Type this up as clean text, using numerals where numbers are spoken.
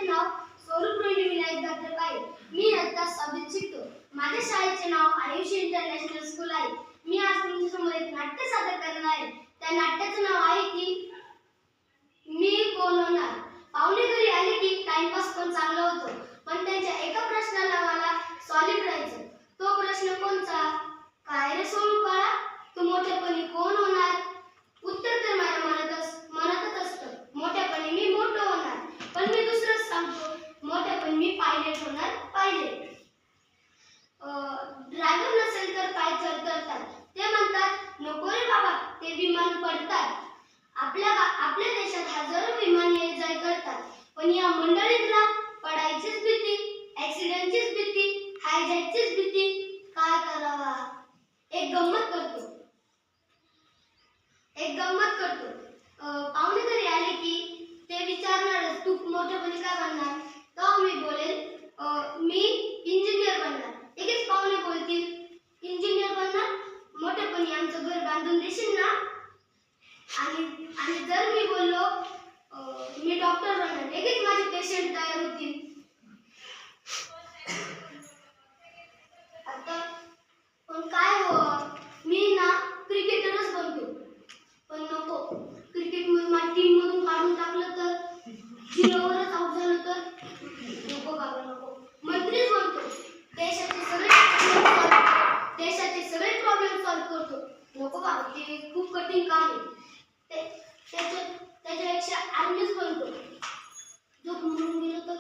माझे नाव स्वरूप रोहिणी विनायक दत्त आहे. मी इयत्ता 6वीत शिकतो. माझ्या शाळेचे नाव आयुष इंटरनॅशनल स्कूल आहे. मी आज तुमच्यासमोर एक नाट्य सादर करणार आहे. त्या नाट्याचं नाव आहे की मी कोण होणार. पाहुणे घरी आले की टाइमपास पण चांगला होतो, पण त्यांच्या एका प्रश्नाला मला सॉलिड राहायचं. तो प्रश्न कोणता? काय रे सोनू बाळा, तू मोठेपणी कोण होणार? उत्तर तर माझ्या मनातच असतं. मोठेपणी मी मोठं होणार. पण मी दुसरंच सांगतो, मोठेपणी मी पायलट होणार. पायलट. ड्रायव्हर नसेल तर काय करतात? ते म्हणतात नको रे बाबा, ते विमान पडतात. आपल्या देशात हजारो विमान ये जाय करतात, पण या मंडळीतला पडायचीच भीती, ऍक्सिडेंटचीच भीती, हायजॅकचीच भीती. काय करावा? एक गंमत करतो. पाहुणे घरी आले की ते विचारणारच, तू मोठेपणी काय बनणार? तेव्हा मी बोलेल मी इंजिनियर बनणार. लगेच पाहुणे बोलतील इंजिनियर बनणार, मोठेपणी आमचं घर बांधून देशील ना? आणि जर मी बोललो मी डॉक्टर बनणार, लगेच माझे पेशंट तयार होतील. आता पण काय हो, मी ना क्रिकेटरच बनतो. पण नको, क्रिकेट माझ्या टीम मधून काढून टाकलं तर, झिरोवरच आउट झालं तर, नको बाबा नको. मंत्रीच बनतो, देशाचे सगळे प्रॉब्लेम सॉल्व्ह करतो. नको बाबा, ते खूप कठीण काम आहे. त्याच्यापेक्षा आर्मीच बनतो. जो मरून गेलो तर